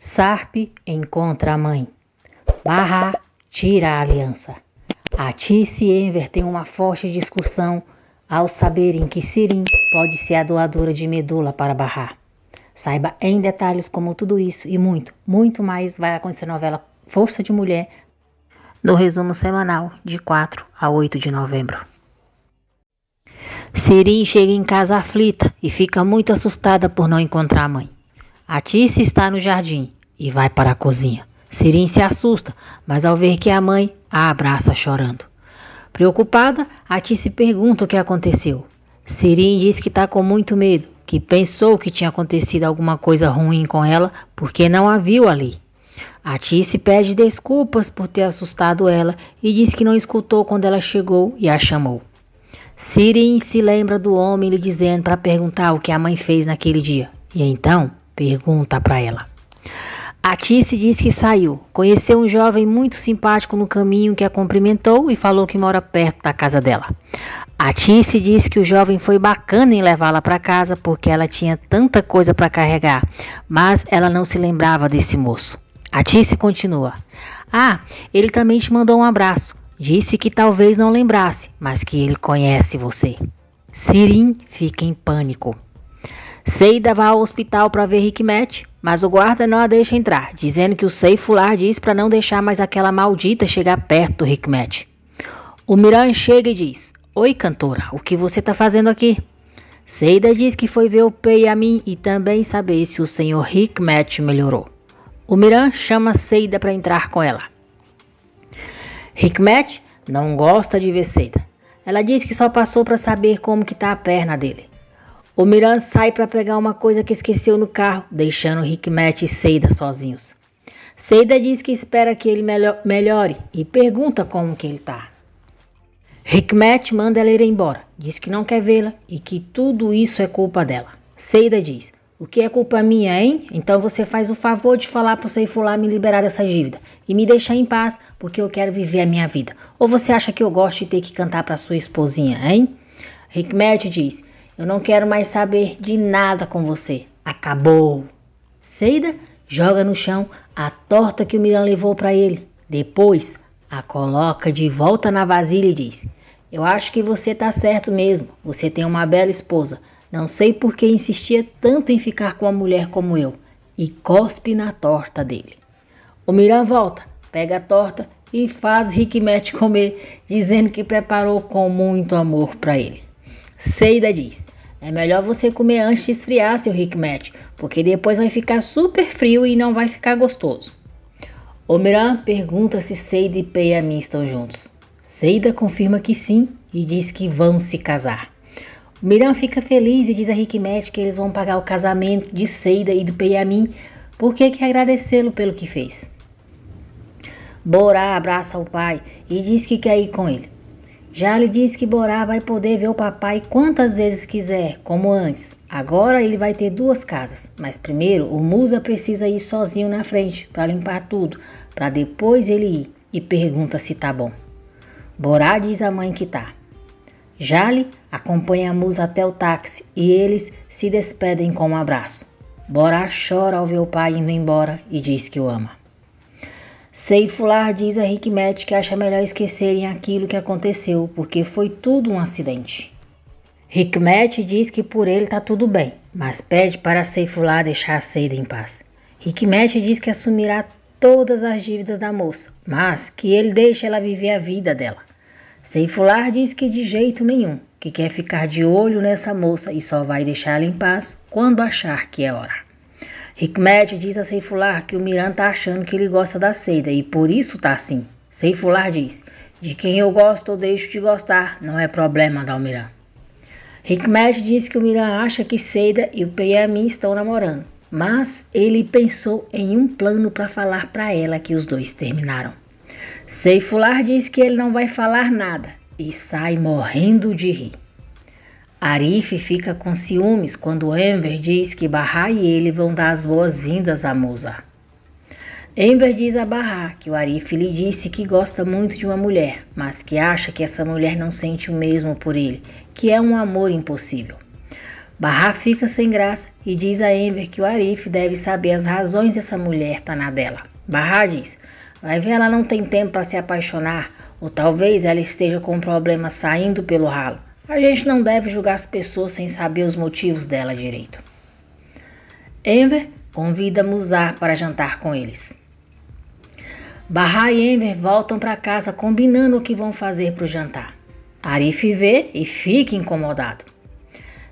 Sarpe encontra a mãe. Barra tira a aliança. Atice e Enver têm uma forte discussão ao saberem que Sirin pode ser a doadora de medula para Barra. Saiba em detalhes como tudo isso e muito, muito mais vai acontecer na novela Força de Mulher, no resumo semanal de 4 a 8 de novembro. Sirin chega em casa aflita e fica muito assustada por não encontrar a mãe. Atice está no jardim e vai para a cozinha. Sirin se assusta, mas ao ver que é a mãe, a abraça chorando. Preocupada, Atice pergunta o que aconteceu. Sirin diz que está com muito medo, que pensou que tinha acontecido alguma coisa ruim com ela porque não a viu ali. Atice pede desculpas por ter assustado ela e diz que não escutou quando ela chegou e a chamou. Sirin se lembra do homem lhe dizendo para perguntar o que a mãe fez naquele dia. E então pergunta para ela. Atice diz que saiu, conheceu um jovem muito simpático no caminho que a cumprimentou e falou que mora perto da casa dela. Atice diz que o jovem foi bacana em levá-la para casa porque ela tinha tanta coisa para carregar, mas ela não se lembrava desse moço. Atice continua. Ele também te mandou um abraço. Disse que talvez não lembrasse, mas que ele conhece você. Sirin fica em pânico. Seida vai ao hospital para ver Hikmet, mas o guarda não a deixa entrar, dizendo que o Seyfular diz para não deixar mais aquela maldita chegar perto do Hikmet. O Miran chega e diz: Oi, cantora, o que você está fazendo aqui? Seida diz que foi ver o Peyami e também saber se o senhor Hikmet melhorou. O Miran chama Seida para entrar com ela. Hikmet não gosta de ver Seida. Ela diz que só passou para saber como que tá a perna dele. O Miran sai para pegar uma coisa que esqueceu no carro, deixando Hikmet e Seida sozinhos. Seida diz que espera que ele melhore e pergunta como que ele tá. Hikmet manda ela ir embora, diz que não quer vê-la e que tudo isso é culpa dela. Seida diz: O que é culpa minha, hein? Então você faz o favor de falar pro Seyfular me liberar dessa dívida e me deixar em paz, porque eu quero viver a minha vida. Ou você acha que eu gosto de ter que cantar pra sua esposinha, hein? Hikmet diz: Eu não quero mais saber de nada com você. Acabou. Seida joga no chão a torta que o Miran levou para ele. Depois a coloca de volta na vasilha e diz: Eu acho que você tá certo mesmo. Você tem uma bela esposa. Não sei por que insistia tanto em ficar com uma mulher como eu. E cospe na torta dele. O Miran volta, pega a torta e faz Hikmet comer, dizendo que preparou com muito amor para ele. Seida diz: É melhor você comer antes de esfriar, seu Hikmet, porque depois vai ficar super frio e não vai ficar gostoso. O Miran pergunta se Seida e Peyami estão juntos. Seida confirma que sim e diz que vão se casar. O Miran fica feliz e diz a Hikmet que eles vão pagar o casamento de Seida e do Peyami porque quer agradecê-lo pelo que fez. Borá abraça o pai e diz que quer ir com ele. Jale diz que Borá vai poder ver o papai quantas vezes quiser, como antes. Agora ele vai ter 2 casas, mas primeiro o Musa precisa ir sozinho na frente para limpar tudo, para depois ele ir e pergunta se tá bom. Borá diz à mãe que tá. Jale acompanha a Musa até o táxi e eles se despedem com um abraço. Borá chora ao ver o pai indo embora e diz que o ama. Seyfular diz a Hikmet que acha melhor esquecerem aquilo que aconteceu, porque foi tudo um acidente. Hikmet diz que por ele tá tudo bem, mas pede para Seyfular deixar a Seida em paz. Hikmet diz que assumirá todas as dívidas da moça, mas que ele deixa ela viver a vida dela. Seyfular diz que de jeito nenhum, que quer ficar de olho nessa moça e só vai deixá-la em paz quando achar que é hora. Hikmet diz a Seyfular que o Miran tá achando que ele gosta da Seida e por isso tá assim. Seyfular diz: De quem eu gosto ou deixo de gostar, não é problema da Miran. Hikmet diz que o Miran acha que Seida e o Peyami estão namorando, mas ele pensou em um plano para falar para ela que os dois terminaram. Seyfular diz que ele não vai falar nada e sai morrendo de rir. Arif fica com ciúmes quando Enver diz que Barra e ele vão dar as boas-vindas a Musa. Enver diz a Barra que o Arif lhe disse que gosta muito de uma mulher, mas que acha que essa mulher não sente o mesmo por ele, que é um amor impossível. Bahá fica sem graça e diz a Enver que o Arif deve saber as razões dessa mulher estar na dela. Bahá diz: vai ver, ela não tem tempo para se apaixonar, ou talvez ela esteja com um problema saindo pelo ralo. A gente não deve julgar as pessoas sem saber os motivos dela direito. Enver convida Musar para jantar com eles. Bahá e Enver voltam para casa combinando o que vão fazer para o jantar. Arif vê e fica incomodado.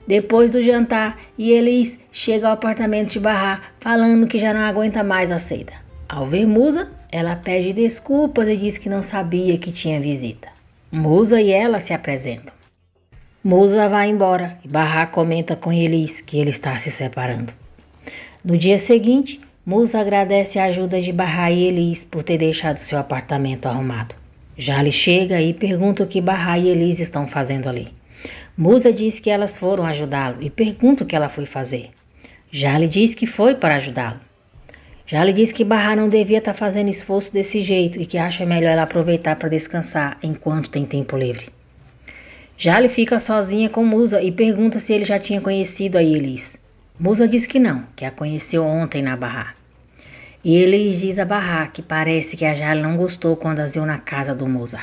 Depois do jantar, Yelis chega ao apartamento de Bahá falando que já não aguenta mais a Seida. Ao ver Musa, ela pede desculpas e diz que não sabia que tinha visita. Musa e ela se apresentam. Musa vai embora e Bahá comenta com Yelis que ele está se separando. No dia seguinte, Musa agradece a ajuda de Bahá e Yelis por ter deixado seu apartamento arrumado. Jali chega e pergunta o que Bahá e Yelis estão fazendo ali. Musa diz que elas foram ajudá-lo e pergunta o que ela foi fazer. Jali diz que foi para ajudá-lo. Jali diz que Bahá não devia estar fazendo esforço desse jeito e que acha melhor ela aproveitar para descansar enquanto tem tempo livre. Jali fica sozinha com Musa e pergunta se ele já tinha conhecido a Yelis. Musa diz que não, que a conheceu ontem na Bahá. E Yelis diz a Bahá que parece que a Jali não gostou quando as viu na casa do Musa.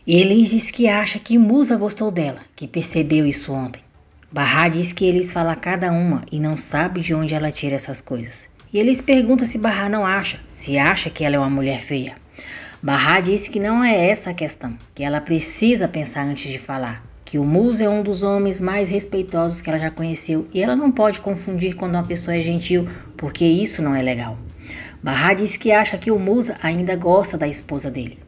Yelis diz que acha que Musa gostou dela, que percebeu isso ontem. Bahá diz que Yelis fala cada uma e não sabe de onde ela tira essas coisas. E Yelis pergunta se Bahá não acha, se acha que ela é uma mulher feia. Bahá diz que não é essa a questão, que ela precisa pensar antes de falar, que o Musa é um dos homens mais respeitosos que ela já conheceu e ela não pode confundir quando uma pessoa é gentil, porque isso não é legal. Bahá diz que acha que o Musa ainda gosta da esposa dele.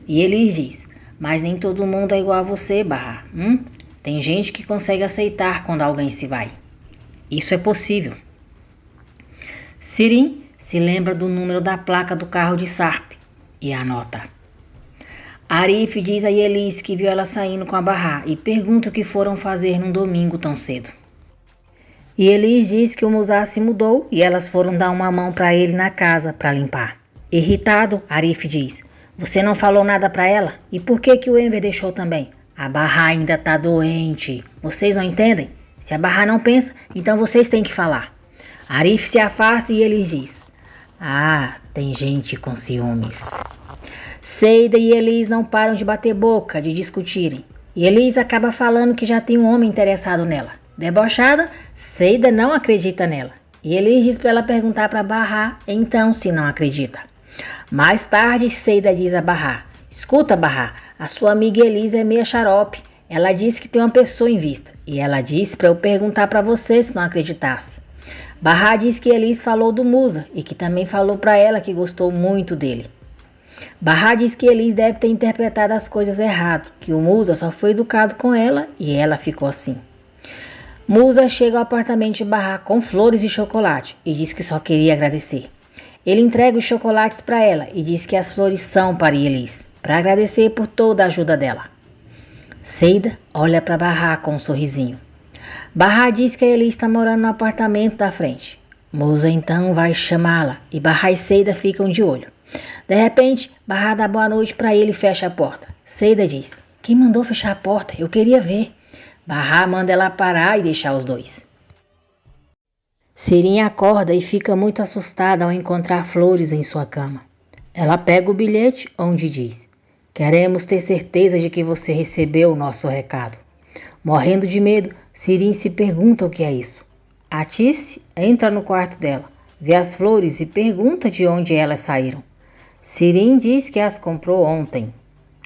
E Yelis diz: mas nem todo mundo é igual a você, Bahá. Tem gente que consegue aceitar quando alguém se vai. Isso é possível. Sirim se lembra do número da placa do carro de Sarp e anota. Arif diz a Yelis que viu ela saindo com a Bahá e pergunta o que foram fazer num domingo tão cedo. Yelis diz que o Musa se mudou e elas foram dar uma mão para ele na casa para limpar. Irritado, Arif diz: você não falou nada para ela? E por que o Enver deixou também? A Bahá ainda tá doente. Vocês não entendem? Se a Bahá não pensa, então vocês têm que falar. Arif se afasta e ele diz: ah, tem gente com ciúmes. Seida e Yelis não param de bater boca, de discutirem. Yelis acaba falando que já tem um homem interessado nela. Debochada, Seida não acredita nela. E Yelis diz para ela perguntar para Bahá, então se não acredita. Mais tarde, Seida diz a Bahá: escuta, Bahá, a sua amiga Elisa é meia xarope. Ela disse que tem uma pessoa em vista. E ela disse para eu perguntar para você se não acreditasse. Bahá diz que Elis falou do Musa e que também falou para ela que gostou muito dele. Bahá diz que Elis deve ter interpretado as coisas errado, que o Musa só foi educado com ela e ela ficou assim. Musa chega ao apartamento de Bahá com flores e chocolate e diz que só queria agradecer. Ele entrega os chocolates para ela e diz que as flores são para Yelis, para agradecer por toda a ajuda dela. Seida olha para Bahá com um sorrisinho. Bahá diz que a Yelis está morando no apartamento da frente. Musa então vai chamá-la e Bahá e Seida ficam de olho. De repente, Bahá dá boa noite para ele e fecha a porta. Seida diz: quem mandou fechar a porta? Eu queria ver. Bahá manda ela parar e deixar os dois. Sirim acorda e fica muito assustada ao encontrar flores em sua cama. Ela pega o bilhete onde diz: queremos ter certeza de que você recebeu o nosso recado. Morrendo de medo, Sirim se pergunta o que é isso. Atice entra no quarto dela, vê as flores e pergunta de onde elas saíram. Sirim diz que as comprou ontem.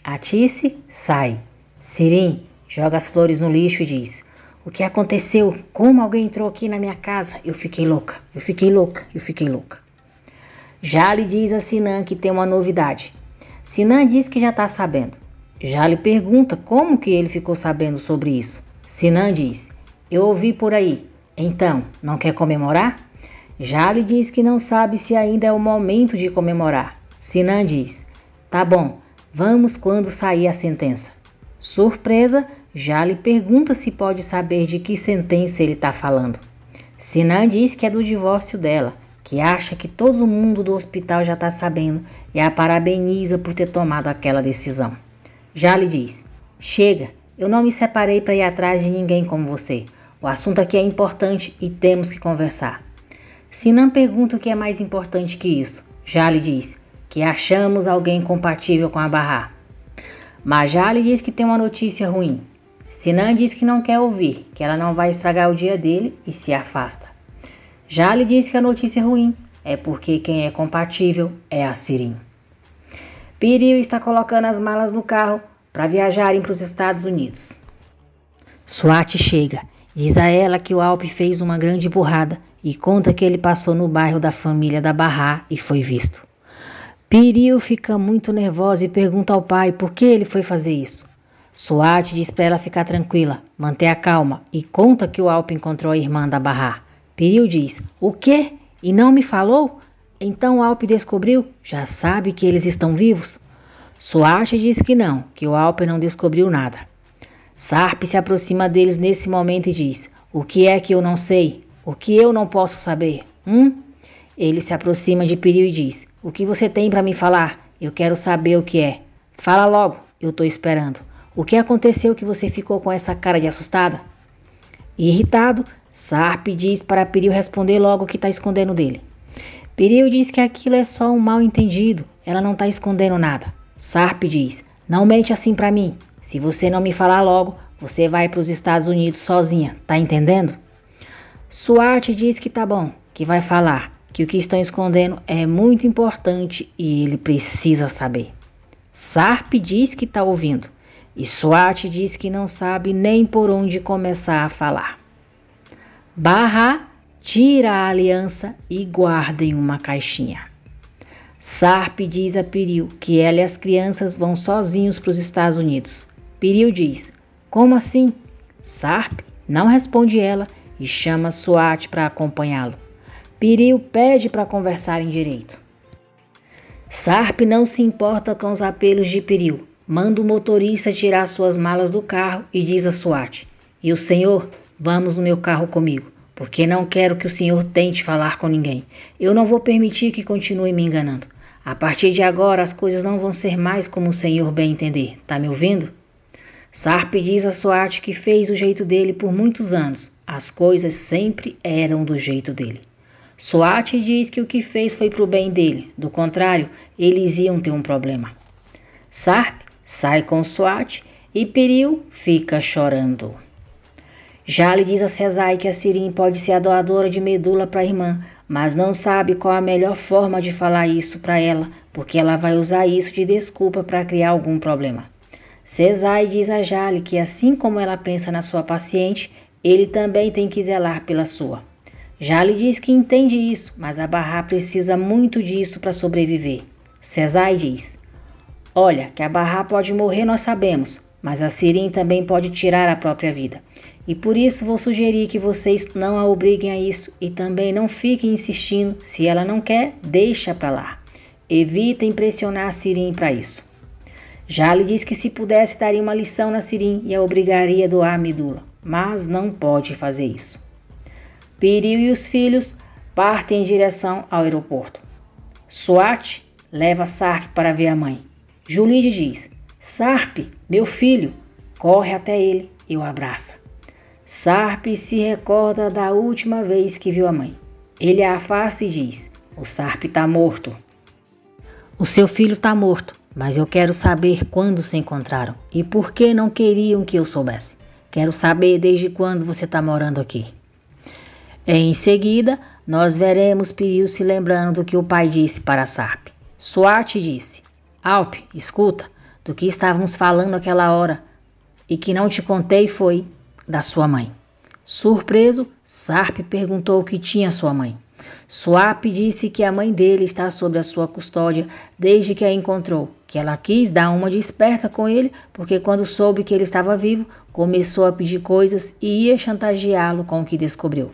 Atice sai. Sirim joga as flores no lixo e diz: o que aconteceu? Como alguém entrou aqui na minha casa? Eu fiquei louca, eu fiquei louca, eu fiquei louca. Jali diz a Sinan que tem uma novidade. Sinan diz que já está sabendo. Jali pergunta como que ele ficou sabendo sobre isso. Sinan diz: eu ouvi por aí. Então, não quer comemorar? Jali diz que não sabe se ainda é o momento de comemorar. Sinan diz: tá bom, vamos quando sair a sentença. Surpresa, Jali pergunta se pode saber de que sentença ele está falando. Sinan diz que é do divórcio dela, que acha que todo mundo do hospital já está sabendo e a parabeniza por ter tomado aquela decisão. Jali diz: chega, Eu não me separei para ir atrás de ninguém como você. O assunto aqui é importante e temos que conversar. Sinan pergunta o que é mais importante que isso. Jale diz que achamos alguém compatível com a Barra. Mas Jale diz que tem uma notícia ruim. Sinan diz que não quer ouvir, que ela não vai estragar o dia dele e se afasta. Jale diz que a notícia ruim é porque quem é compatível é a Sirin. Piril está colocando as malas no carro para viajarem para os Estados Unidos. Swati chega, diz a ela que o Alpe fez uma grande burrada e conta que ele passou no bairro da família da Barra e foi visto. Piril fica muito nervosa e pergunta ao pai por que ele foi fazer isso. Swati diz para ela ficar tranquila, manter a calma e conta que o Alpe encontrou a irmã da Barra. Piril diz, o quê? E não me falou? Então o Alpe descobriu? Já sabe que eles estão vivos? Swati diz que não, que o Alpe não descobriu nada. Sarp se aproxima deles nesse momento e diz, o que é que eu não sei? O que eu não posso saber? Ele se aproxima de Piril e diz, o que você tem para me falar? Eu quero saber o que é. Fala logo, eu tô esperando. O que aconteceu que você ficou com essa cara de assustada? Irritado, Sarp diz para Piril responder logo o que está escondendo dele. Piril diz que aquilo é só um mal entendido, ela não está escondendo nada. Sarp diz, não mente assim para mim, se você não me falar logo, você vai para os Estados Unidos sozinha, tá entendendo? Swati diz que tá bom, que vai falar, que o que estão escondendo é muito importante e ele precisa saber. Sarp diz que tá ouvindo e Swati diz que não sabe nem por onde começar a falar. Barra tira a aliança e guarda em uma caixinha. Sarp diz a Piril que ela e as crianças vão sozinhos para os Estados Unidos. Piril diz, como assim? Sarp não responde ela e chama Swati para acompanhá-lo. Piril pede para conversarem direito. Sarp não se importa com os apelos de Piril. Manda o motorista tirar suas malas do carro e diz a Swati, e o senhor, vamos no meu carro comigo, porque não quero que o senhor tente falar com ninguém. Eu não vou permitir que continue me enganando. A partir de agora as coisas não vão ser mais como o senhor bem entender, tá me ouvindo? Sarp diz a Swati que fez o jeito dele por muitos anos. As coisas sempre eram do jeito dele. Swati diz que o que fez foi pro bem dele. Do contrário, eles iam ter um problema. Sarp sai com Swati e Piril fica chorando. Jale diz a Sezai que a Sirin pode ser a doadora de medula para a irmã, mas não sabe qual a melhor forma de falar isso para ela, porque ela vai usar isso de desculpa para criar algum problema. Sezai diz a Jale que assim como ela pensa na sua paciente, ele também tem que zelar pela sua. Jale diz que entende isso, mas a Barra precisa muito disso para sobreviver. Sezai diz, olha, que a Barra pode morrer nós sabemos, mas a Sirin também pode tirar a própria vida. E por isso vou sugerir que vocês não a obriguem a isso e também não fiquem insistindo. Se ela não quer, deixa pra lá. Evitem pressionar a Sirin para isso. Jale diz que se pudesse daria uma lição na Sirin e a obrigaria a doar a medula, mas não pode fazer isso. Piril e os filhos partem em direção ao aeroporto. Swati leva Sarp para ver a mãe. Julide diz, Sarp, meu filho, corre até ele e o abraça. Sarp se recorda da última vez que viu a mãe. Ele a afasta e diz, o Sarp está morto. O seu filho está morto, mas eu quero saber quando se encontraram e por que não queriam que eu soubesse. Quero saber desde quando você está morando aqui. Em seguida, nós veremos Piril se lembrando do que o pai disse para Sarp. Swati disse, Alpe, escuta, do que estávamos falando aquela hora e que não te contei foi da sua mãe. Surpreso, Sarp perguntou o que tinha sua mãe. Swati disse que a mãe dele está sob a sua custódia desde que a encontrou, que ela quis dar uma de esperta com ele, porque quando soube que ele estava vivo, começou a pedir coisas e ia chantageá-lo com o que descobriu.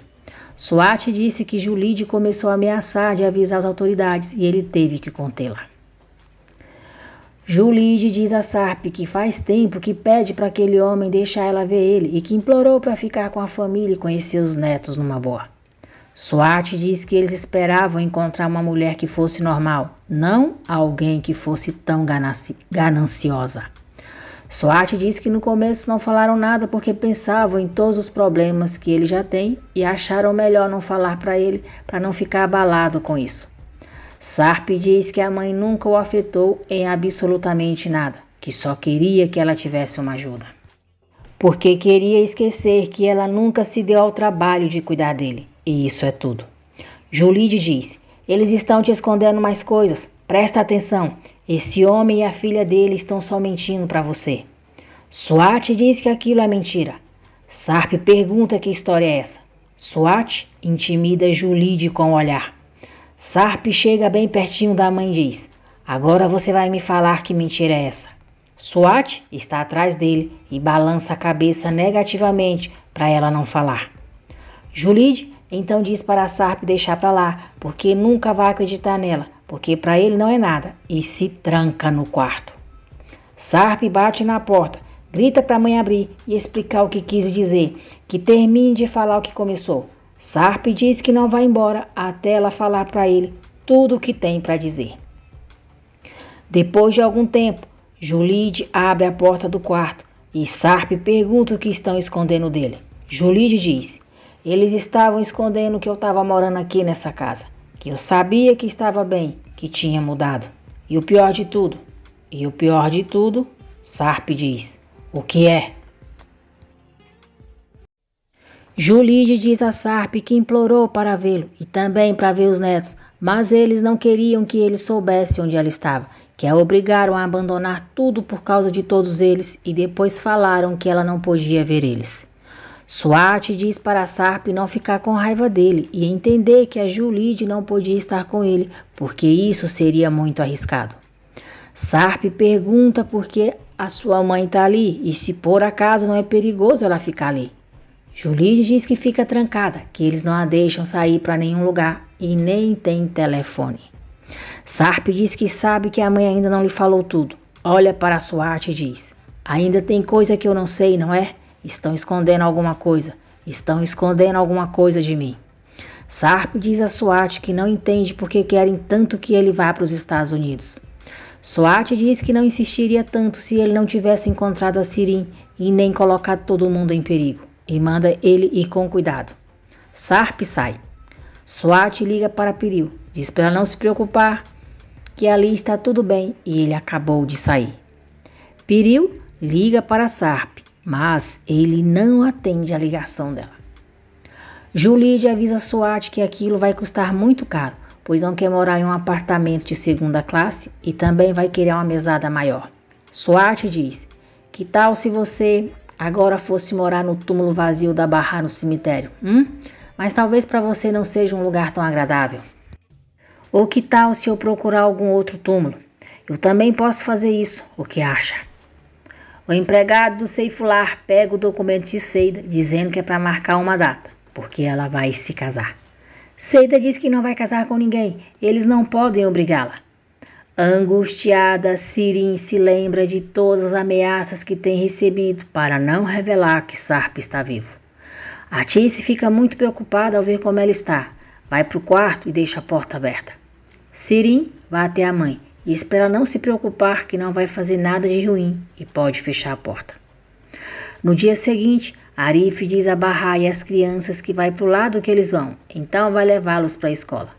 Swati disse que Julide começou a ameaçar de avisar as autoridades e ele teve que contê-la. Julide diz a Sarp que faz tempo que pede para aquele homem deixar ela ver ele e que implorou para ficar com a família e conhecer os netos numa boa. Swati diz que eles esperavam encontrar uma mulher que fosse normal, não alguém que fosse tão gananciosa. Swat diz que no começo não falaram nada porque pensavam em todos os problemas que ele já tem e acharam melhor não falar para ele para não ficar abalado com isso. Sarp diz que a mãe nunca o afetou em absolutamente nada, que só queria que ela tivesse uma ajuda. Porque queria esquecer que ela nunca se deu ao trabalho de cuidar dele, e isso é tudo. Julide diz: eles estão te escondendo mais coisas, presta atenção, esse homem e a filha dele estão só mentindo para você. Swat diz que aquilo é mentira. Sarp pergunta que história é essa. Swat intimida Julide com o olhar. Sarp chega bem pertinho da mãe e diz: agora você vai me falar que mentira é essa. Swat está atrás dele e balança a cabeça negativamente para ela não falar. Julide então diz para Sarp deixar para lá, porque nunca vai acreditar nela, porque para ele não é nada, e se tranca no quarto. Sarp bate na porta, grita para a mãe abrir e explicar o que quis dizer, que termine de falar o que começou. Sarp diz que não vai embora até ela falar para ele tudo o que tem para dizer. Depois de algum tempo, Julide abre a porta do quarto e Sarp pergunta o que estão escondendo dele. Julide diz: eles estavam escondendo que eu estava morando aqui nessa casa, que eu sabia que estava bem, que tinha mudado. E o pior de tudo, Sarp diz: o que é? Julide diz a Sarp que implorou para vê-lo e também para ver os netos, mas eles não queriam que ele soubesse onde ela estava, que a obrigaram a abandonar tudo por causa de todos eles e depois falaram que ela não podia ver eles. Swat diz para Sarp não ficar com raiva dele e entender que a Julide não podia estar com ele, porque isso seria muito arriscado. Sarp pergunta por que a sua mãe está ali e se por acaso não é perigoso ela ficar ali. Julide diz que fica trancada, que eles não a deixam sair para nenhum lugar e nem tem telefone. Sarp diz que sabe que a mãe ainda não lhe falou tudo. Olha para Swat e diz: ainda tem coisa que eu não sei, não é? Estão escondendo alguma coisa. Estão escondendo alguma coisa de mim. Sarp diz a Swat que não entende porque querem tanto que ele vá para os Estados Unidos. Swat diz que não insistiria tanto se ele não tivesse encontrado a Sirin e nem colocado todo mundo em perigo. E manda ele ir com cuidado. Sarp sai. Swat liga para Piril. Diz para ela não se preocupar, que ali está tudo bem e ele acabou de sair. Piril liga para Sarp, mas ele não atende a ligação dela. Julide avisa Swat que aquilo vai custar muito caro, pois não quer morar em um apartamento de segunda classe e também vai querer uma mesada maior. Swat diz: que tal se você agora fosse morar no túmulo vazio da Barra no cemitério? Mas talvez para você não seja um lugar tão agradável. Ou que tal se eu procurar algum outro túmulo? Eu também posso fazer isso, o que acha? O empregado do Ceifular pega o documento de Seida, dizendo que é para marcar uma data, porque ela vai se casar. Seida diz que não vai casar com ninguém, eles não podem obrigá-la. Angustiada, Sirin se lembra de todas as ameaças que tem recebido para não revelar que Sarp está vivo. A Tice fica muito preocupada ao ver como ela está. Vai para o quarto e deixa a porta aberta. Sirin vai até a mãe e espera não se preocupar que não vai fazer nada de ruim e pode fechar a porta. No dia seguinte, Arif diz a Bahá e às crianças que vai para o lado que eles vão, então vai levá-los para a escola.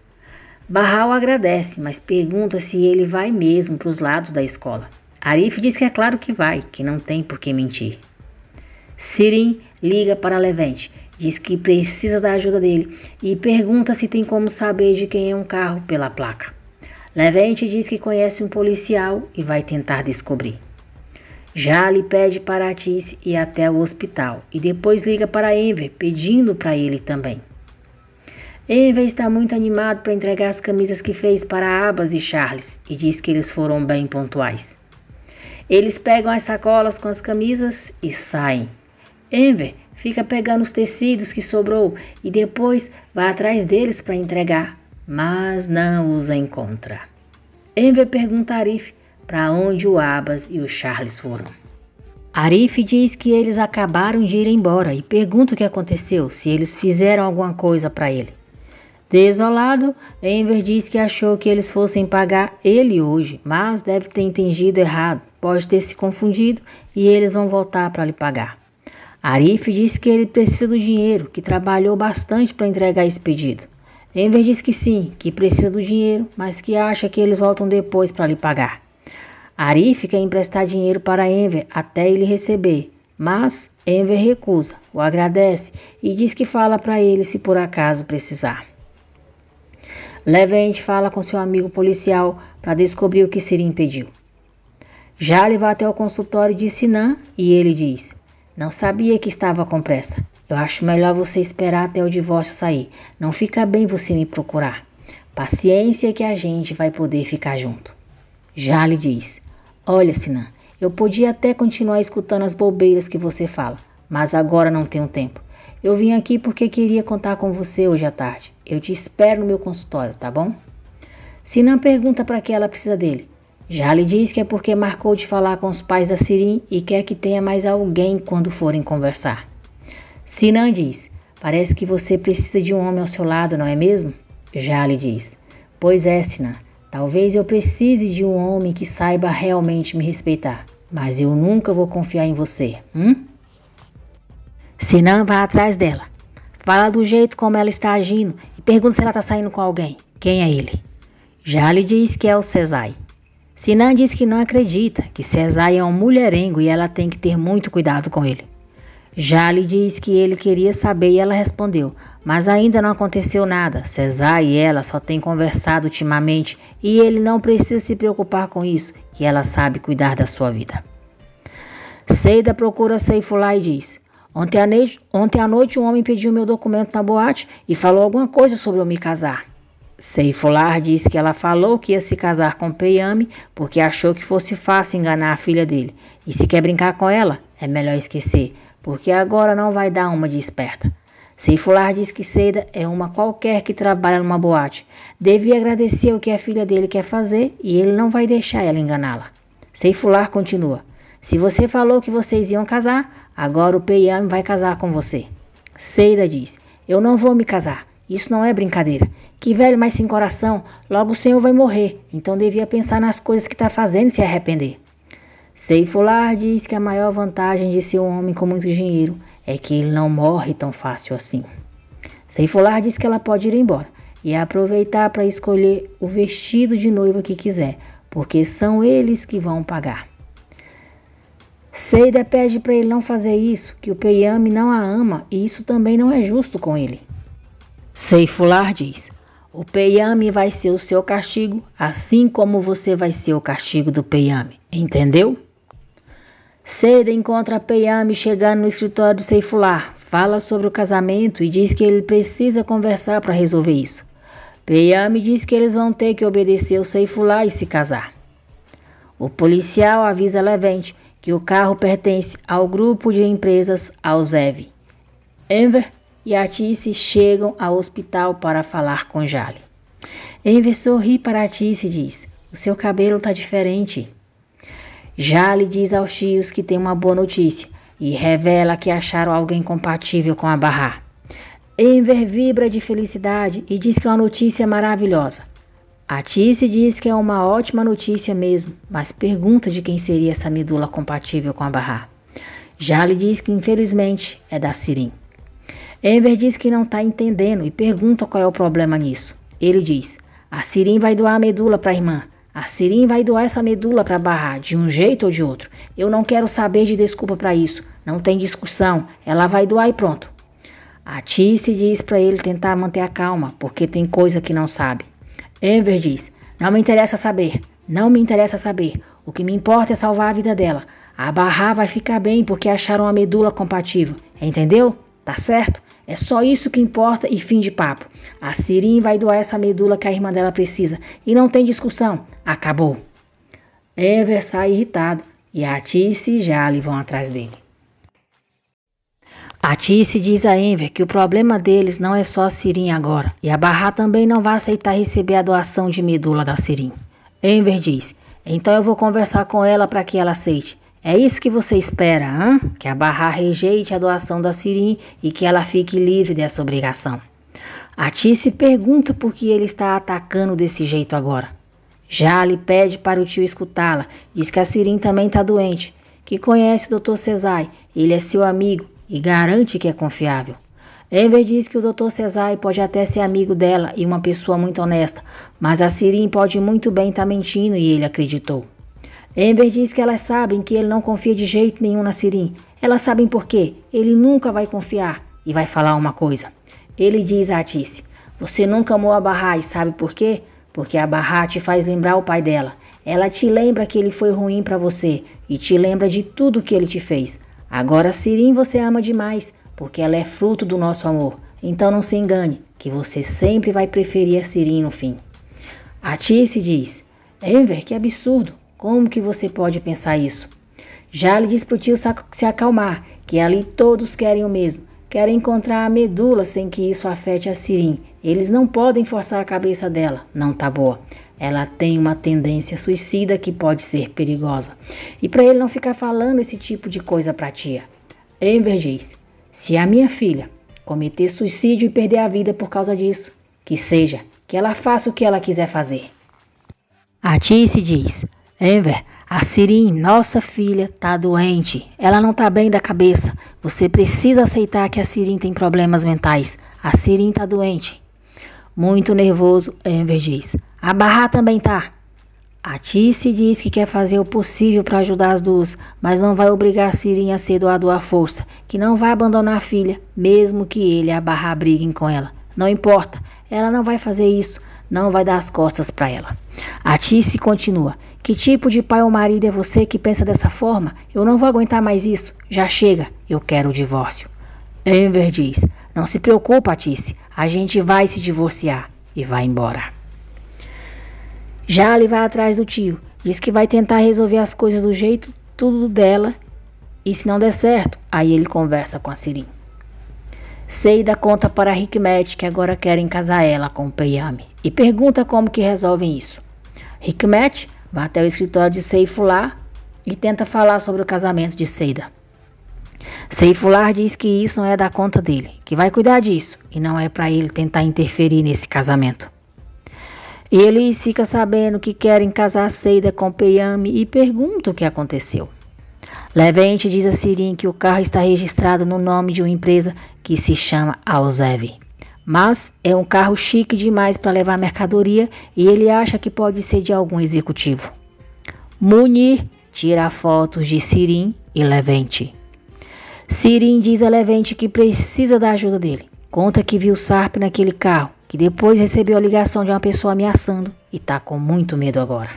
Bahá o agradece, mas pergunta se ele vai mesmo para os lados da escola. Arif diz que é claro que vai, que não tem por que mentir. Sirin liga para Levente, diz que precisa da ajuda dele e pergunta se tem como saber de quem é um carro pela placa. Levente diz que conhece um policial e vai tentar descobrir. Jali pede para Tice ir até o hospital e depois liga para Enver pedindo para ele também. Enver está muito animado para entregar as camisas que fez para Abbas e Charles e diz que eles foram bem pontuais. Eles pegam as sacolas com as camisas e saem. Enver fica pegando os tecidos que sobrou e depois vai atrás deles para entregar, mas não os encontra. Enver pergunta a Arif para onde o Abbas e o Charles foram. Arif diz que eles acabaram de ir embora e pergunta o que aconteceu, se eles fizeram alguma coisa para ele. Desolado, Enver diz que achou que eles fossem pagar ele hoje, mas deve ter entendido errado. pode ter se confundido e eles vão voltar para lhe pagar. Arif diz que ele precisa do dinheiro, que trabalhou bastante para entregar esse pedido. Enver diz que sim, que precisa do dinheiro, mas que acha que eles voltam depois para lhe pagar. Arif quer emprestar dinheiro para Enver até ele receber, mas Enver recusa, o agradece e diz que fala para ele se por acaso precisar. Levent fala com seu amigo policial para descobrir o que Sirin pediu. Jale vai até o consultório de Sinan e ele diz: "Não sabia que estava com pressa. Eu acho melhor você esperar até o divórcio sair. Não fica bem você me procurar. Paciência que a gente vai poder ficar junto." Jale diz: "Olha, Sinan, eu podia até continuar escutando as bobeiras que você fala, mas agora não tenho tempo. Eu vim aqui porque queria contar com você hoje à tarde. Eu te espero no meu consultório, tá bom?" Sinan pergunta para que ela precisa dele. Jale diz que é porque marcou de falar com os pais da Sirin e quer que tenha mais alguém quando forem conversar. Sinan diz: "Parece que você precisa de um homem ao seu lado, não é mesmo?" Jale diz: "Pois é, Sinan. Talvez eu precise de um homem que saiba realmente me respeitar, mas eu nunca vou confiar em você, Sinan vai atrás dela. Fala do jeito como ela está agindo e pergunta se ela está saindo com alguém. Quem é ele? Jale diz que é o Cesai. Sinan diz que não acredita, que Cesai é um mulherengo e ela tem que ter muito cuidado com ele. Jale diz que ele queria saber e ela respondeu, mas ainda não aconteceu nada. Cesai e ela só têm conversado ultimamente e ele não precisa se preocupar com isso, que ela sabe cuidar da sua vida. Seida procura Seifullah e diz: Ontem à noite um homem pediu meu documento na boate e falou alguma coisa sobre eu me casar. Seifullah diz que ela falou que ia se casar com Peyami porque achou que fosse fácil enganar a filha dele. E se quer brincar com ela, é melhor esquecer, porque agora não vai dar uma de esperta. Seifullah diz que Seida é uma qualquer que trabalha numa boate. Devia agradecer o que a filha dele quer fazer e ele não vai deixar ela enganá-la. Seifullah continua: se você falou que vocês iam casar, agora o Peyami vai casar com você. Seida diz: eu não vou me casar. Isso não é brincadeira. Que velho mais sem coração, logo o senhor vai morrer, então devia pensar nas coisas que está fazendo e se arrepender. Seifullah diz que a maior vantagem de ser um homem com muito dinheiro é que ele não morre tão fácil assim. Seifullah diz que ela pode ir embora e aproveitar para escolher o vestido de noiva que quiser, porque são eles que vão pagar. Seida pede para ele não fazer isso, que o Peyami não a ama e isso também não é justo com ele. Seifullah diz: o Peyami vai ser o seu castigo, assim como você vai ser o castigo do Peyami, entendeu? Seida encontra Peyami chegando no escritório de Seifullah, fala sobre o casamento e diz que ele precisa conversar para resolver isso. Peyami diz que eles vão ter que obedecer o Seifullah e se casar. O policial avisa Levent que o carro pertence ao grupo de empresas Alzev. Enver e Atice chegam ao hospital para falar com Jale. Enver sorri para Atice e diz: o seu cabelo está diferente. Jale diz aos tios que tem uma boa notícia e revela que acharam alguém compatível com a Bahá. Enver vibra de felicidade e diz que é uma notícia maravilhosa. Atice diz que é uma ótima notícia mesmo, mas pergunta de quem seria essa medula compatível com a Bahá. Jale diz que infelizmente é da Sirin. Enver diz que não está entendendo e pergunta qual é o problema nisso. Ele diz: a Sirin vai doar a medula para a irmã. A Sirin vai doar essa medula para a Bahá, de um jeito ou de outro. Eu não quero saber de desculpa para isso. Não tem discussão. Ela vai doar e pronto. A Atice diz para ele tentar manter a calma, porque tem coisa que não sabe. Enver diz: não me interessa saber. Não me interessa saber. O que me importa é salvar a vida dela. A Bahá vai ficar bem porque acharam a medula compatível. Entendeu? Tá certo? É só isso que importa e fim de papo. A Sirin vai doar essa medula que a irmã dela precisa. E não tem discussão. Acabou. Enver sai irritado e a Atice e Jale vão atrás dele. Atice diz a Enver que o problema deles não é só a Sirin agora. E a Bahá também não vai aceitar receber a doação de medula da Sirin. Enver diz: então eu vou conversar com ela para que ela aceite. É isso que você espera, hein? Que a Bahá rejeite a doação da Sirin e que ela fique livre dessa obrigação. Atice pergunta por que ele está atacando desse jeito agora. Jale pede para o tio escutá-la. Diz que a Sirim também está doente, que conhece o Dr. Cesai, ele é seu amigo e garante que é confiável. Enver diz que o Dr. Cesai pode até ser amigo dela e uma pessoa muito honesta, mas a Sirim pode muito bem estar mentindo e ele acreditou. Enver diz que elas sabem que ele não confia de jeito nenhum na Sirim. Elas sabem por quê. Ele nunca vai confiar e vai falar uma coisa. Ele diz a Atice: você nunca amou a Bahá e sabe por quê? Porque a Bahá te faz lembrar o pai dela. Ela te lembra que ele foi ruim para você e te lembra de tudo que ele te fez. Agora Sirim você ama demais, porque ela é fruto do nosso amor. Então não se engane, que você sempre vai preferir a Sirim no fim. Atice diz: Enver, que absurdo. Como que você pode pensar isso? Jale diz pro tio se acalmar, que ali todos querem o mesmo. Querem encontrar a medula sem que isso afete a Sirim. Eles não podem forçar a cabeça dela. Não tá boa. Ela tem uma tendência suicida que pode ser perigosa. E para ele não ficar falando esse tipo de coisa pra tia. Enver diz: se a minha filha cometer suicídio e perder a vida por causa disso, que seja, que ela faça o que ela quiser fazer. Atice diz: Enver, a Sirim, nossa filha, tá doente. Ela não tá bem da cabeça. Você precisa aceitar que a Sirim tem problemas mentais. A Sirim tá doente. Muito nervoso, Enver diz: a Bahá também tá. Atice diz que quer fazer o possível para ajudar as duas, mas não vai obrigar a Sirim a ser doador à força, que não vai abandonar a filha, mesmo que ele e a Bahá briguem com ela. Não importa, ela não vai fazer isso, não vai dar as costas para ela. Atice continua: que tipo de pai ou marido é você que pensa dessa forma? Eu não vou aguentar mais isso, já chega, eu quero o divórcio. Enver diz: não se preocupa, Atice, a gente vai se divorciar, e vai embora. Jale vai atrás do tio, diz que vai tentar resolver as coisas do jeito tudo dela, e se não der certo, aí ele conversa com a Sirim. Seida conta para Hikmet que agora querem casar ela com o Peyami e pergunta como que resolvem isso. Hikmet vai até o escritório de Seifullah e tenta falar sobre o casamento de Seida. Seifullah diz que isso não é da conta dele, que vai cuidar disso e não é para ele tentar interferir nesse casamento. Eles ficam sabendo que querem casar Seida com Peyami e perguntam o que aconteceu. Levente diz a Sirim que o carro está registrado no nome de uma empresa que se chama Alzev, mas é um carro chique demais para levar mercadoria e ele acha que pode ser de algum executivo. Munir tira fotos de Sirim e Levente. Sirim diz a Levente que precisa da ajuda dele. Conta que viu Sarp naquele carro, que depois recebeu a ligação de uma pessoa ameaçando e está com muito medo agora.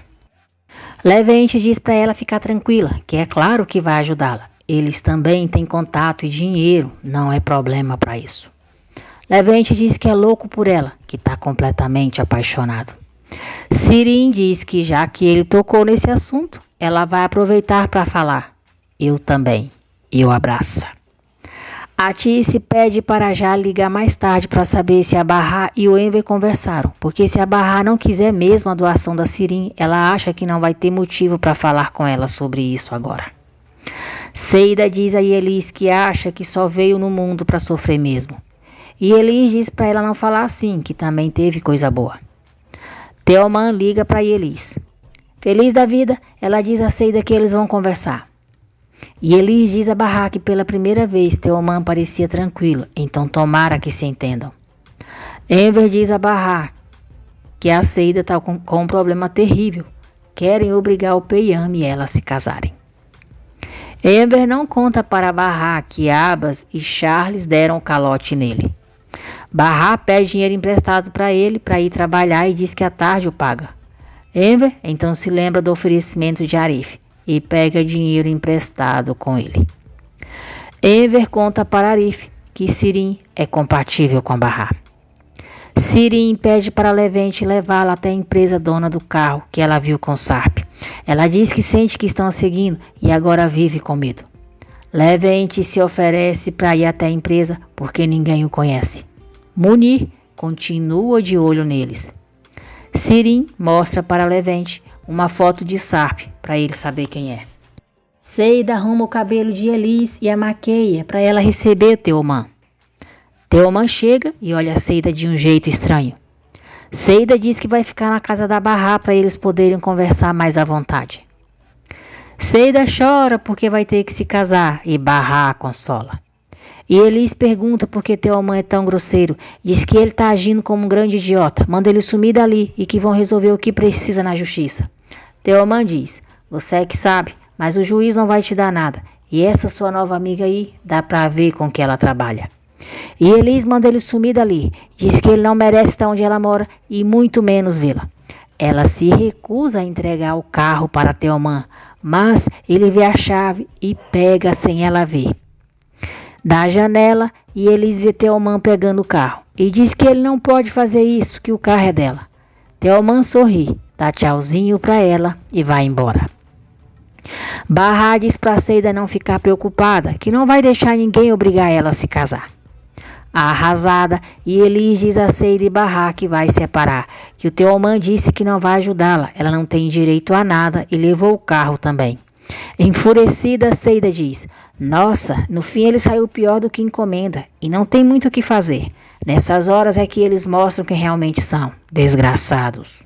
Levente diz para ela ficar tranquila, que é claro que vai ajudá-la. Eles também têm contato e dinheiro, não é problema para isso. Levente diz que é louco por ela, que está completamente apaixonado. Sirim diz que já que ele tocou nesse assunto, ela vai aproveitar para falar. Eu também. E o abraça. Atice pede para Jale ligar mais tarde para saber se a Bahá e o Enver conversaram, porque se a Bahá não quiser mesmo a doação da Sirim, ela acha que não vai ter motivo para falar com ela sobre isso agora. Seida diz a Yelis que acha que só veio no mundo para sofrer mesmo. E Yelis diz para ela não falar assim, que também teve coisa boa. Teoman liga para Yelis. Feliz da vida, ela diz a Seida que eles vão conversar. E Yelis diz a Bahá que pela primeira vez Teoman parecia tranquilo, então tomara que se entendam. Enver diz a Bahá que a Seida está com um problema terrível. Querem obrigar o Peyami e ela a se casarem. Enver não conta para Bahá que Abbas e Charles deram o calote nele. Bahá pede dinheiro emprestado para ele para ir trabalhar e diz que à tarde o paga. Enver então se lembra do oferecimento de Arif e pega dinheiro emprestado com ele. Enver conta para Arif que Sirim é compatível com a Bahá. Sirim pede para Levente levá-la até a empresa dona do carro que ela viu com Sarp. Ela diz que sente que estão a seguindo e agora vive com medo. Levente se oferece para ir até a empresa porque ninguém o conhece. Munir continua de olho neles. Sirim mostra para Levente uma foto de Sarp para ele saber quem é. Seida arruma o cabelo de Yelis e a maqueia para ela receber Teoman. Teoman chega e olha a Seida de um jeito estranho. Seida diz que vai ficar na casa da Barrá para eles poderem conversar mais à vontade. Seida chora porque vai ter que se casar e Barrá a consola. E Elis pergunta por que Teomã é tão grosseiro. Diz que ele está agindo como um grande idiota. Manda ele sumir dali e que vão resolver o que precisa na justiça. Teomã diz, você é que sabe, mas o juiz não vai te dar nada. E essa sua nova amiga aí, dá pra ver com que ela trabalha. E Elis manda ele sumir dali. Diz que ele não merece estar onde ela mora e muito menos vê-la. Ela se recusa a entregar o carro para Teomã, mas ele vê a chave e pega sem ela ver. Da janela e Elis vê Teomã pegando o carro e diz que ele não pode fazer isso, que o carro é dela. Teomã sorri, dá tchauzinho para ela e vai embora. Barrá diz para Seida não ficar preocupada, que não vai deixar ninguém obrigar ela a se casar. Arrasada, e Elis diz a Seida e Barrá que vai separar, que o Teomã disse que não vai ajudá-la, ela não tem direito a nada e levou o carro também. Enfurecida, Seida diz, nossa, no fim ele saiu pior do que encomenda e não tem muito o que fazer. Nessas horas é que eles mostram quem realmente são, desgraçados.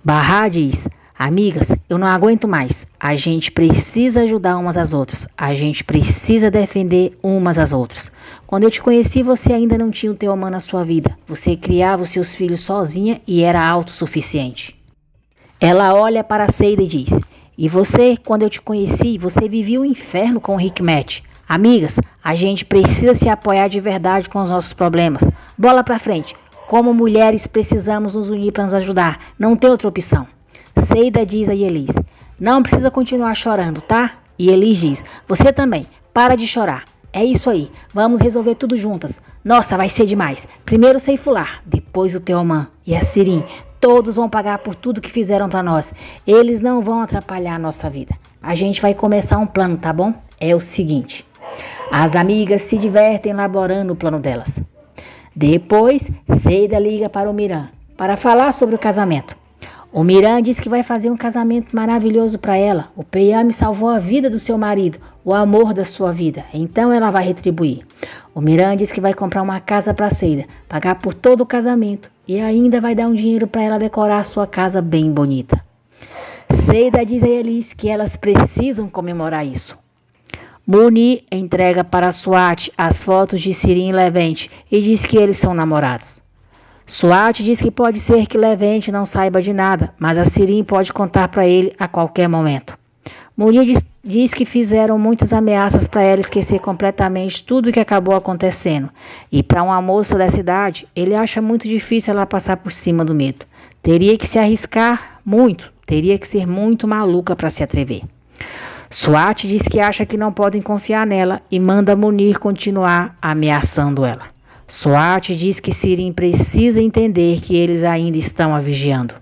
Barrá diz, amigas, eu não aguento mais. A gente precisa ajudar umas às outras. A gente precisa defender umas às outras. Quando eu te conheci, você ainda não tinha o Teomã na sua vida. Você criava os seus filhos sozinha e era autossuficiente. Ela olha para a Seida e diz, e você, quando eu te conheci, você vivia o inferno com o Hikmet. Amigas, a gente precisa se apoiar de verdade com os nossos problemas. Bola pra frente. Como mulheres, precisamos nos unir para nos ajudar. Não tem outra opção. Seida diz a Elis, não precisa continuar chorando, tá? E Elis diz, você também, para de chorar. É isso aí, vamos resolver tudo juntas. Nossa, vai ser demais. Primeiro o Seifular, depois o Teomã e a Sirim. Todos vão pagar por tudo que fizeram para nós. Eles não vão atrapalhar a nossa vida. A gente vai começar um plano, tá bom? É o seguinte. As amigas se divertem elaborando o plano delas. Depois, Seida liga para o Miran para falar sobre o casamento. O Miran diz que vai fazer um casamento maravilhoso para ela. O Peyami salvou a vida do seu marido, o amor da sua vida. Então ela vai retribuir. O Miran diz que vai comprar uma casa para Seida, pagar por todo o casamento e ainda vai dar um dinheiro para ela decorar a sua casa bem bonita. Seida diz a Elis que elas precisam comemorar isso. Muni entrega para Suat as fotos de Sirim e Levente e diz que eles são namorados. Suat diz que pode ser que Levente não saiba de nada, mas a Sirim pode contar para ele a qualquer momento. Muni diz que fizeram muitas ameaças para ela esquecer completamente tudo o que acabou acontecendo. E para uma moça dessa idade, ele acha muito difícil ela passar por cima do medo. Teria que se arriscar muito, teria que ser muito maluca para se atrever. Suat diz que acha que não podem confiar nela e manda Munir continuar ameaçando ela. Suat diz que Sirim precisa entender que eles ainda estão a vigiando.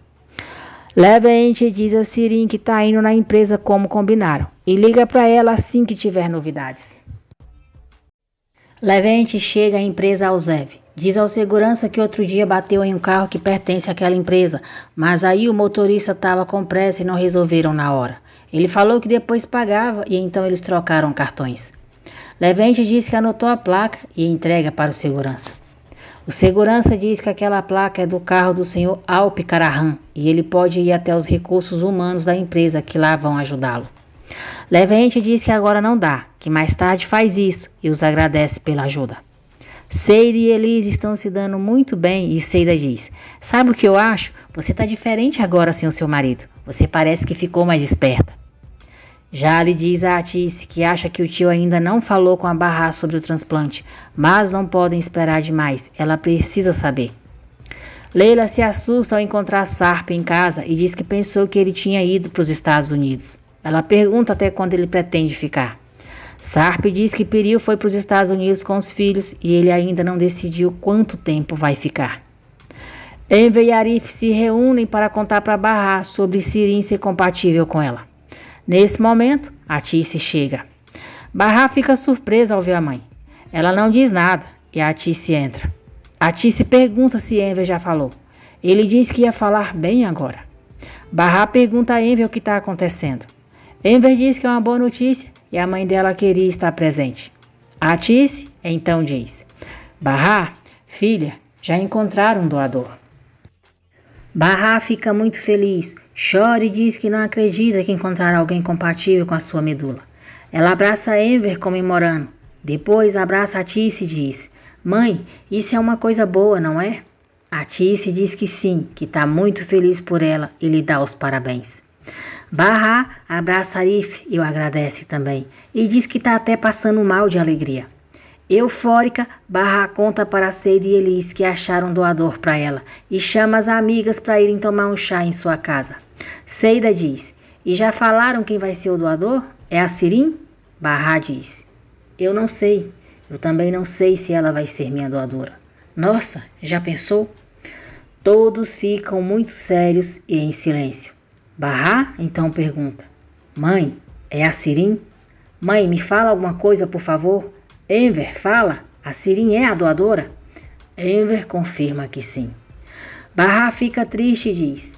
Levente diz a Sirim que está indo na empresa como combinaram e liga para ela assim que tiver novidades. Levente chega à empresa Alzev. Diz ao segurança que outro dia bateu em um carro que pertence àquela empresa, mas aí o motorista estava com pressa e não resolveram na hora. Ele falou que depois pagava e então eles trocaram cartões. Levente diz que anotou a placa e entrega para o segurança. O segurança diz que aquela placa é do carro do senhor Alp Karahan e ele pode ir até os recursos humanos da empresa que lá vão ajudá-lo. Levente diz que agora não dá, que mais tarde faz isso e os agradece pela ajuda. Seida e Elis estão se dando muito bem e Seida diz, sabe o que eu acho? Você está diferente agora sem o seu marido. Você parece que ficou mais esperta. Jale diz a Atice que acha que o tio ainda não falou com a Barrá sobre o transplante, mas não podem esperar demais, ela precisa saber. Leila se assusta ao encontrar Sarp em casa e diz que pensou que ele tinha ido para os Estados Unidos. Ela pergunta até quando ele pretende ficar. Sarp diz que Piril foi para os Estados Unidos com os filhos e ele ainda não decidiu quanto tempo vai ficar. Enver e Arif se reúnem para contar para Barrá sobre Sirim ser compatível com ela. Nesse momento, Atice chega. Barrá fica surpresa ao ver a mãe. Ela não diz nada e Atice entra. Atice pergunta se Enver já falou. Ele diz que ia falar bem agora. Barrá pergunta a Enver o que está acontecendo. Enver diz que é uma boa notícia e a mãe dela queria estar presente. Atice então diz: Barrá, filha, já encontraram um doador. Barra fica muito feliz, chora e diz que não acredita que encontrará alguém compatível com a sua medula. Ela abraça Enver comemorando. Depois abraça a Tice e diz: Mãe, isso é uma coisa boa, não é? A Tice diz que sim, que está muito feliz por ela e lhe dá os parabéns. Barra abraça Arif e o agradece também, e diz que está até passando mal de alegria. Eufórica, Barra conta para Seida e Elis que acharam um doador para ela e chama as amigas para irem tomar um chá em sua casa. Seida diz: E já falaram quem vai ser o doador? É a Sirin? Barra diz: Eu não sei. Eu também não sei se ela vai ser minha doadora. Nossa, já pensou? Todos ficam muito sérios e em silêncio. Barra então pergunta: Mãe, é a Sirin? Mãe, me fala alguma coisa, por favor? Enver, fala, a Sirin é a doadora? Enver confirma que sim. Barra fica triste e diz: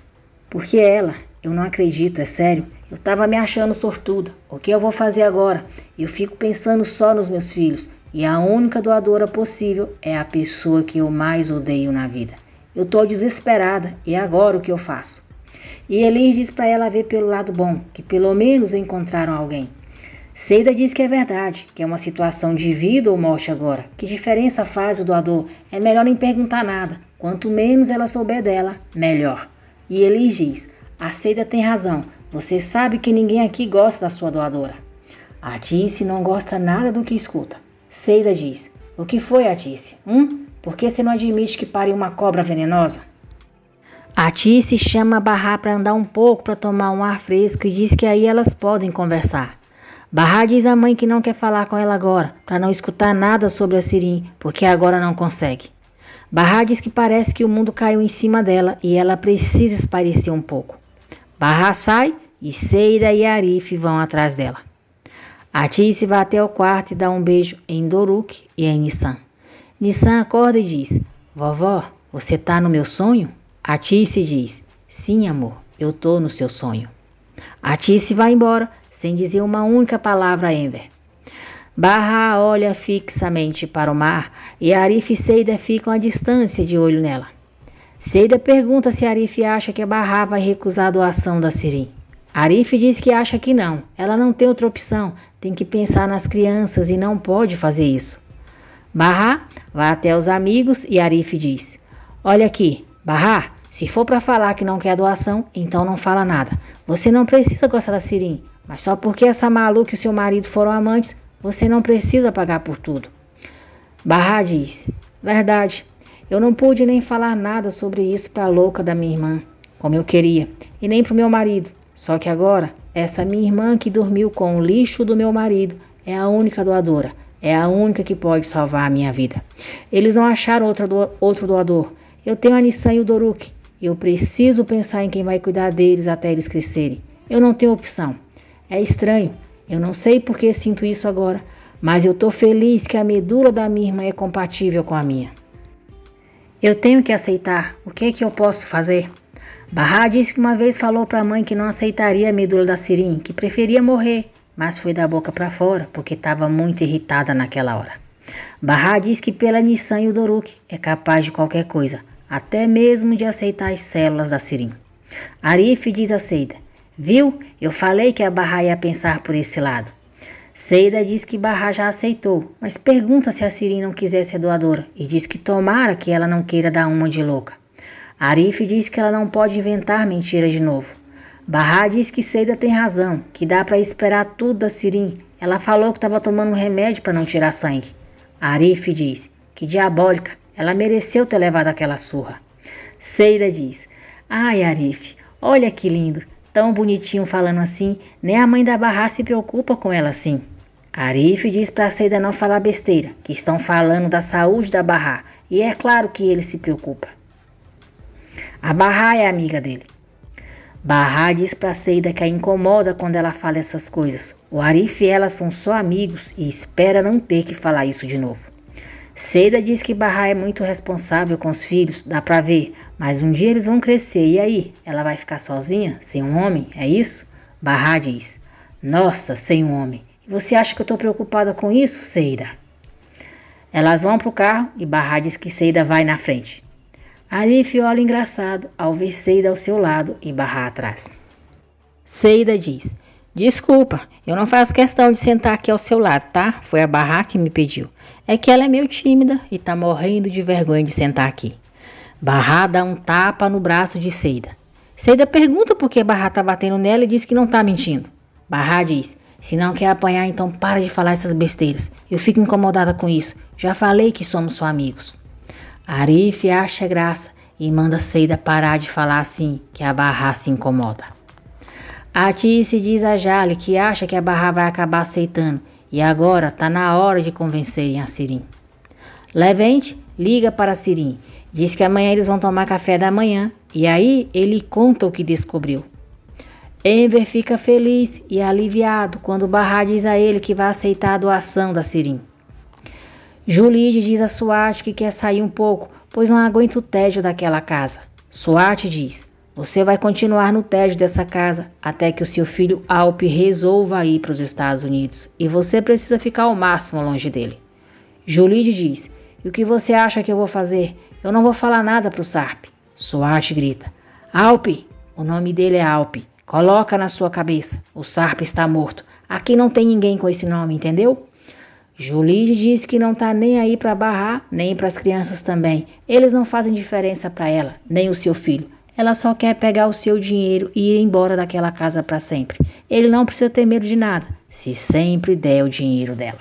Porque ela? Eu não acredito, é sério. Eu estava me achando sortuda. O que eu vou fazer agora? Eu fico pensando só nos meus filhos. E a única doadora possível é a pessoa que eu mais odeio na vida. Eu estou desesperada. E agora o que eu faço? E Elis diz para ela ver pelo lado bom, que pelo menos encontraram alguém. Seida diz que é verdade, que é uma situação de vida ou morte agora. Que diferença faz o doador? É melhor nem perguntar nada. Quanto menos ela souber dela, melhor. E Elis diz: A Seida tem razão. Você sabe que ninguém aqui gosta da sua doadora. A Tice não gosta nada do que escuta. Seida diz: O que foi, Tice? Por que você não admite que pare uma cobra venenosa? A Tice chama a Barra para andar um pouco para tomar um ar fresco e diz que aí elas podem conversar. Barra diz à mãe que não quer falar com ela agora, para não escutar nada sobre a Sirin, porque agora não consegue. Barra diz que parece que o mundo caiu em cima dela e ela precisa espairecer um pouco. Barra sai e Seida e Arif vão atrás dela. A Tice vai até o quarto e dá um beijo em Doruk e em Nissan. Nissan acorda e diz: Vovó, você tá no meu sonho? A Tice diz: Sim, amor, eu tô no seu sonho. A Tice vai embora, sem dizer uma única palavra a Enver. Barra olha fixamente para o mar e Arif e Seida ficam à distância de olho nela. Seida pergunta se Arif acha que a Barra vai recusar a doação da Sirin. Arif diz que acha que não, ela não tem outra opção, tem que pensar nas crianças e não pode fazer isso. Barra vai até os amigos e Arif diz: Olha aqui, Barra, se for para falar que não quer doação, então não fala nada. Você não precisa gostar da Sirin, mas só porque essa maluca e o seu marido foram amantes, você não precisa pagar por tudo. Barra diz: Verdade, eu não pude nem falar nada sobre isso para a louca da minha irmã, como eu queria, e nem para o meu marido. Só que agora, essa minha irmã que dormiu com o lixo do meu marido é a única doadora, é a única que pode salvar a minha vida. Eles não acharam outro doador. Eu tenho a Nissan e o Doruk. Eu preciso pensar em quem vai cuidar deles até eles crescerem. Eu não tenho opção. É estranho. Eu não sei por que sinto isso agora, mas eu tô feliz que a medula da minha irmã é compatível com a minha. Eu tenho que aceitar. O que é que eu posso fazer? Barra disse que uma vez falou para a mãe que não aceitaria a medula da Sirin, que preferia morrer, mas foi da boca para fora porque estava muito irritada naquela hora. Barra diz que pela Nissan e o Doruk é capaz de qualquer coisa, até mesmo de aceitar as células da Sirin. Arif diz a Seida: Viu? Eu falei que a Barra ia pensar por esse lado. Seida diz que Barra já aceitou, mas pergunta se a Sirin não quiser ser doadora e diz que tomara que ela não queira dar uma de louca. Arif diz que ela não pode inventar mentiras de novo. Barra diz que Seida tem razão, que dá para esperar tudo da Sirin. Ela falou que estava tomando um remédio para não tirar sangue. Arif diz: Que diabólica, ela mereceu ter levado aquela surra. Seida diz: Ai, Arif, olha que lindo, tão bonitinho falando assim, nem a mãe da Barra se preocupa com ela assim. Arif diz para Seida não falar besteira, que estão falando da saúde da Barra, e é claro que ele se preocupa. A Barra é amiga dele. Barra diz para Seida que a incomoda quando ela fala essas coisas. O Arif e ela são só amigos e espera não ter que falar isso de novo. Seida diz que Barra é muito responsável com os filhos, dá pra ver, mas um dia eles vão crescer e aí? Ela vai ficar sozinha, sem um homem, é isso? Barra diz: Nossa, sem um homem. E você acha que eu tô preocupada com isso, Seida? Elas vão pro carro e Barra diz que Seida vai na frente. Arif olha engraçado ao ver Seida ao seu lado e Barra atrás. Seida diz: desculpa, eu não faço questão de sentar aqui ao seu lado, tá? Foi a Barra que me pediu. É que ela é meio tímida e tá morrendo de vergonha de sentar aqui. Barra dá um tapa no braço de Seida. Seida pergunta por que Barra tá batendo nela e diz que não tá mentindo. Barra diz: se não quer apanhar, então para de falar essas besteiras. Eu fico incomodada com isso. Já falei que somos só amigos. Arif acha graça e manda Seida parar de falar assim, que a Barra se incomoda. A Tice diz a Jale que acha que a Barra vai acabar aceitando e agora tá na hora de convencerem a Sirin. Levente liga para Sirin, diz que amanhã eles vão tomar café da manhã e aí ele conta o que descobriu. Enver fica feliz e aliviado quando Barra diz a ele que vai aceitar a doação da Sirin. Julide diz a Swat que quer sair um pouco, pois não aguenta o tédio daquela casa. Swat diz: você vai continuar no tédio dessa casa até que o seu filho Alp resolva ir para os Estados Unidos e você precisa ficar ao máximo longe dele. Julide diz: e o que você acha que eu vou fazer? Eu não vou falar nada para o Sarp. Swat grita: Alp! O nome dele é Alp. Coloca na sua cabeça. O Sarp está morto. Aqui não tem ninguém com esse nome, entendeu? Julide diz que não tá nem aí para Barra, nem para as crianças também. Eles não fazem diferença para ela, nem o seu filho. Ela só quer pegar o seu dinheiro e ir embora daquela casa para sempre. Ele não precisa ter medo de nada, se sempre der o dinheiro dela.